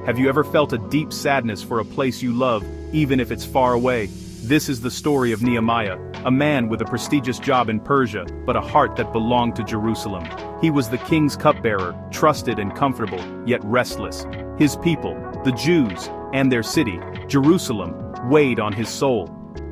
Have you ever felt a deep sadness for a place you love, even if it's far away? This is the story of Nehemiah, a man with a prestigious job in Persia, but a heart that belonged to Jerusalem. He was the king's cupbearer, trusted and comfortable, yet restless. His people, the Jews, and their city, Jerusalem, weighed on his soul.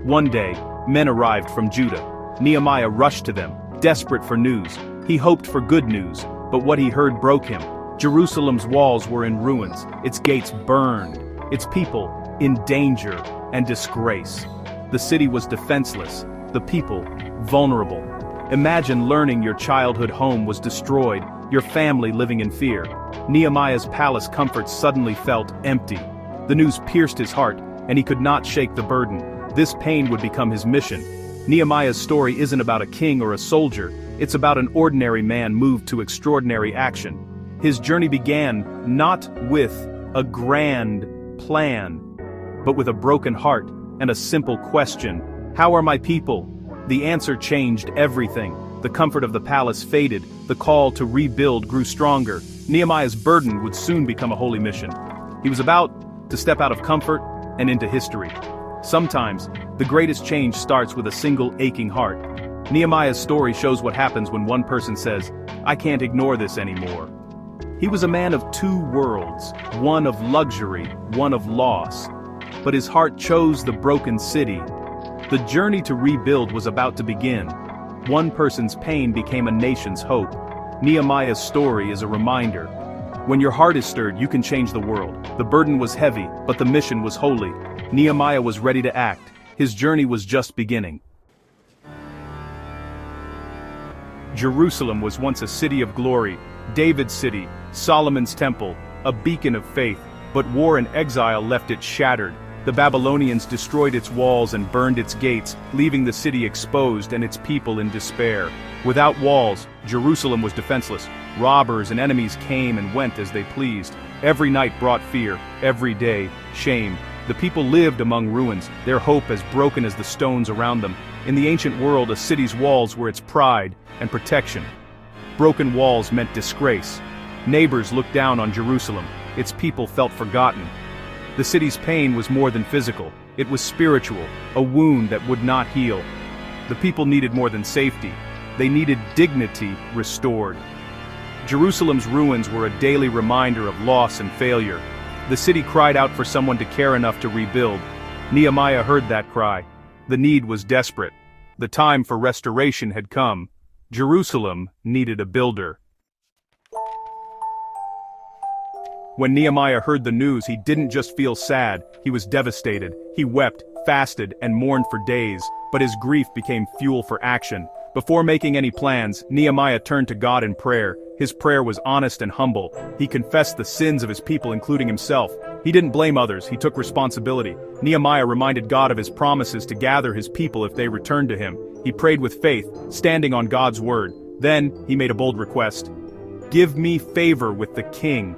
One day, men arrived from Judah. Nehemiah rushed to them, desperate for news. He hoped for good news, but what he heard broke him. Jerusalem's walls were in ruins, its gates burned, its people in danger and disgrace. The city was defenseless, the people vulnerable. Imagine learning your childhood home was destroyed, your family living in fear. Nehemiah's palace comforts suddenly felt empty. The news pierced his heart, and he could not shake the burden. This pain would become his mission. Nehemiah's story isn't about a king or a soldier, it's about an ordinary man moved to extraordinary action. His journey began not with a grand plan, but with a broken heart and a simple question: how are my people? The answer changed everything. The comfort of the palace faded, the call to rebuild grew stronger. Nehemiah's burden would soon become a holy mission. He was about to step out of comfort and into history. Sometimes, the greatest change starts with a single aching heart. Nehemiah's story shows what happens when one person says, "I can't ignore this anymore." He was a man of two worlds, one of luxury, one of loss. But his heart chose the broken city. The journey to rebuild was about to begin. One person's pain became a nation's hope. Nehemiah's story is a reminder. When your heart is stirred, you can change the world. The burden was heavy, but the mission was holy. Nehemiah was ready to act. His journey was just beginning. Jerusalem was once a city of glory, David's city, Solomon's temple, a beacon of faith, but war and exile left it shattered. The Babylonians destroyed its walls and burned its gates, leaving the city exposed and its people in despair. Without walls, Jerusalem was defenseless. Robbers and enemies came and went as they pleased. Every night brought fear, every day, shame. The people lived among ruins, their hope as broken as the stones around them. In the ancient world, a city's walls were its pride and protection. Broken walls meant disgrace. Neighbors looked down on Jerusalem. Its people felt forgotten. The city's pain was more than physical. It was spiritual, a wound that would not heal. The people needed more than safety. They needed dignity restored. Jerusalem's ruins were a daily reminder of loss and failure. The city cried out for someone to care enough to rebuild. Nehemiah heard that cry. The need was desperate. The time for restoration had come. Jerusalem needed a builder. When Nehemiah heard the news, he didn't just feel sad, he was devastated. He wept, fasted, and mourned for days, but his grief became fuel for action. Before making any plans, Nehemiah turned to God in prayer. His prayer was honest and humble. He confessed the sins of his people, including himself. He didn't blame others, he took responsibility. Nehemiah reminded God of his promises to gather his people if they returned to him. He prayed with faith, standing on God's word. Then, he made a bold request. "Give me favor with the king."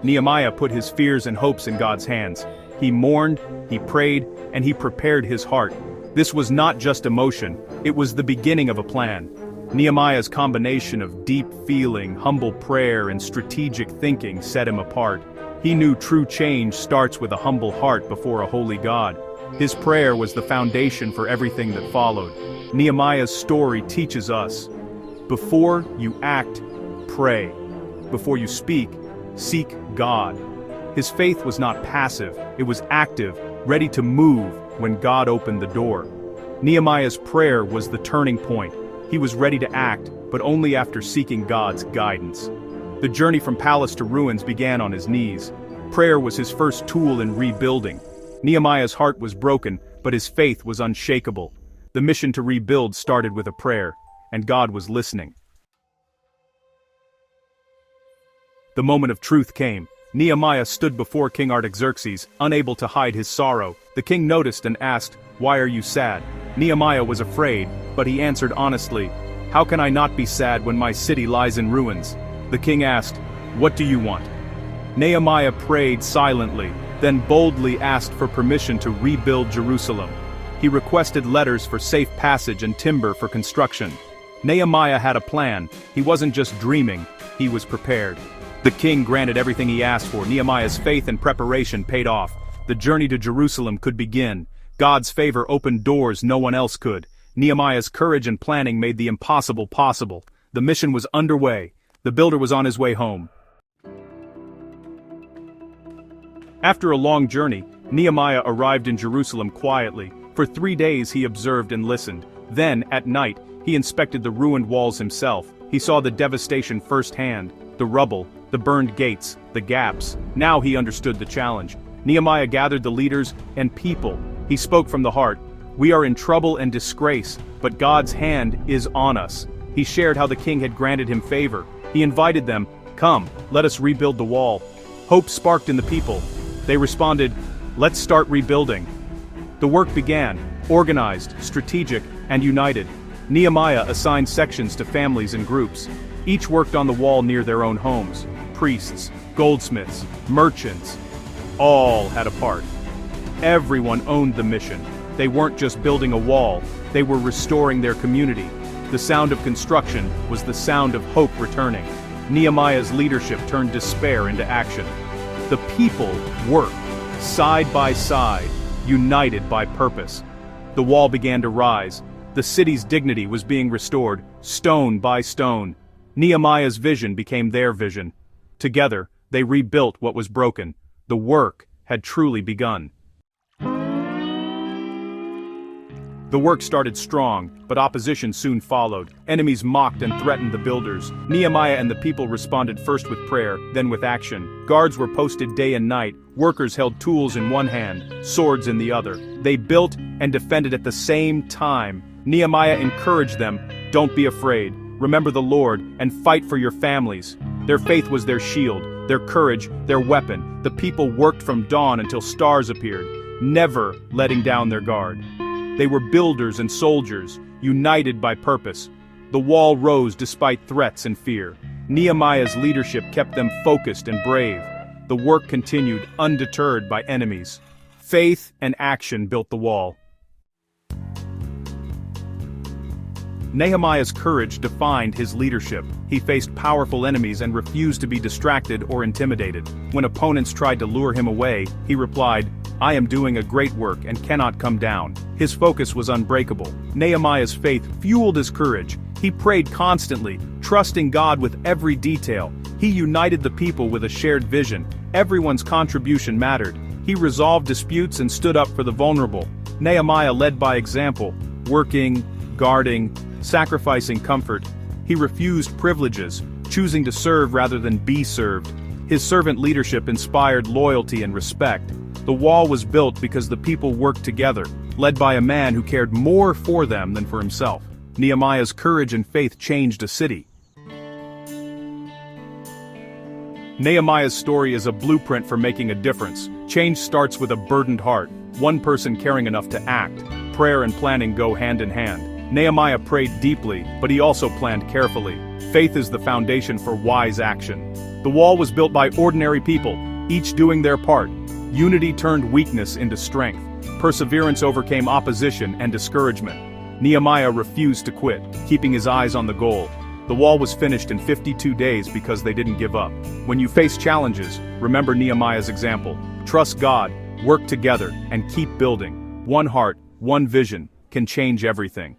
Nehemiah put his fears and hopes in God's hands. He mourned, he prayed, and he prepared his heart. This was not just emotion, it was the beginning of a plan. Nehemiah's combination of deep feeling, humble prayer, and strategic thinking set him apart. He knew true change starts with a humble heart before a holy God. His prayer was the foundation for everything that followed. Nehemiah's story teaches us: before you act, pray. Before you speak, seek God. His faith was not passive, it was active, ready to move when God opened the door. Nehemiah's prayer was the turning point. He was ready to act, but only after seeking God's guidance. The journey from palace to ruins began on his knees. Prayer was his first tool in rebuilding. Nehemiah's heart was broken, but his faith was unshakable. The mission to rebuild started with a prayer, and God was listening. The moment of truth came. Nehemiah stood before King Artaxerxes, unable to hide his sorrow. The king noticed and asked, "Why are you sad?" Nehemiah was afraid, but he answered honestly, "How can I not be sad when my city lies in ruins?" The king asked, "What do you want?" Nehemiah prayed silently, then boldly asked for permission to rebuild Jerusalem. He requested letters for safe passage and timber for construction. Nehemiah had a plan. He wasn't just dreaming, he was prepared. The king granted everything he asked for. Nehemiah's faith and preparation paid off. The journey to Jerusalem could begin. God's favor opened doors no one else could. Nehemiah's courage and planning made the impossible possible. The mission was underway. The builder was on his way home. After a long journey, Nehemiah arrived in Jerusalem quietly. For 3 days he observed and listened. Then, at night, he inspected the ruined walls himself. He saw the devastation firsthand, the rubble, the burned gates, the gaps. Now he understood the challenge. Nehemiah gathered the leaders and people. He spoke from the heart. We are in trouble and disgrace, but God's hand is on us. He shared how the king had granted him favor. He invited them, come, let us rebuild the wall. Hope sparked in the people. They responded, let's start rebuilding. The work began, organized, strategic, and united. Nehemiah assigned sections to families and groups. Each worked on the wall near their own homes. Priests, goldsmiths, merchants, all had a part. Everyone owned the mission. They weren't just building a wall, they were restoring their community. The sound of construction was the sound of hope returning. Nehemiah's leadership turned despair into action. The people worked, side by side, united by purpose. The wall began to rise. The city's dignity was being restored, stone by stone. Nehemiah's vision became their vision. Together, they rebuilt what was broken. The work had truly begun. The work started strong, but opposition soon followed. Enemies mocked and threatened the builders. Nehemiah and the people responded first with prayer, then with action. Guards were posted day and night. Workers held tools in one hand, swords in the other. They built and defended at the same time. Nehemiah encouraged them, don't be afraid. Remember the Lord and fight for your families. Their faith was their shield, their courage, their weapon. The people worked from dawn until stars appeared, never letting down their guard. They were builders and soldiers, united by purpose. The wall rose despite threats and fear. Nehemiah's leadership kept them focused and brave. The work continued undeterred by enemies. Faith and action built the wall. Nehemiah's courage defined his leadership. He faced powerful enemies and refused to be distracted or intimidated. When opponents tried to lure him away, he replied, I am doing a great work and cannot come down. His focus was unbreakable. Nehemiah's faith fueled his courage. He prayed constantly, trusting God with every detail. He united the people with a shared vision. Everyone's contribution mattered. He resolved disputes and stood up for the vulnerable. Nehemiah led by example, working, guarding, sacrificing comfort. He refused privileges, choosing to serve rather than be served. His servant leadership inspired loyalty and respect. The wall was built because the people worked together, led by a man who cared more for them than for himself. Nehemiah's courage and faith changed a city. Nehemiah's story is a blueprint for making a difference. Change starts with a burdened heart, one person caring enough to act. Prayer and planning go hand in hand. Nehemiah prayed deeply, but he also planned carefully. Faith is the foundation for wise action. The wall was built by ordinary people, each doing their part. Unity turned weakness into strength. Perseverance overcame opposition and discouragement. Nehemiah refused to quit, keeping his eyes on the goal. The wall was finished in 52 days because they didn't give up. When you face challenges, remember Nehemiah's example. Trust God, work together, and keep building. One heart, one vision, can change everything.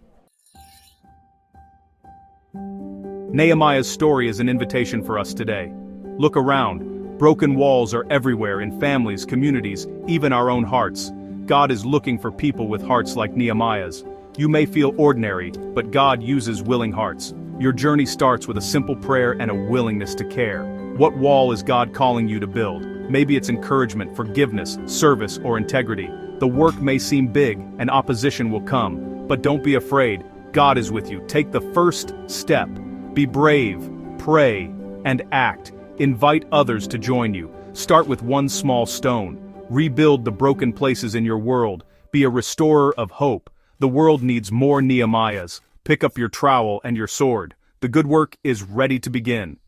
Nehemiah's story is an invitation for us today. Look around. Broken walls are everywhere in families, communities, even our own hearts. God is looking for people with hearts like Nehemiah's. You may feel ordinary, but God uses willing hearts. Your journey starts with a simple prayer and a willingness to care. What wall is God calling you to build? Maybe it's encouragement, forgiveness, service, or integrity. The work may seem big, and opposition will come. But don't be afraid. God is with you. Take the first step. Be brave, pray, and act. Invite others to join you. Start with one small stone. Rebuild the broken places in your world. Be a restorer of hope. The world needs more Nehemiahs. Pick up your trowel and your sword. The good work is ready to begin.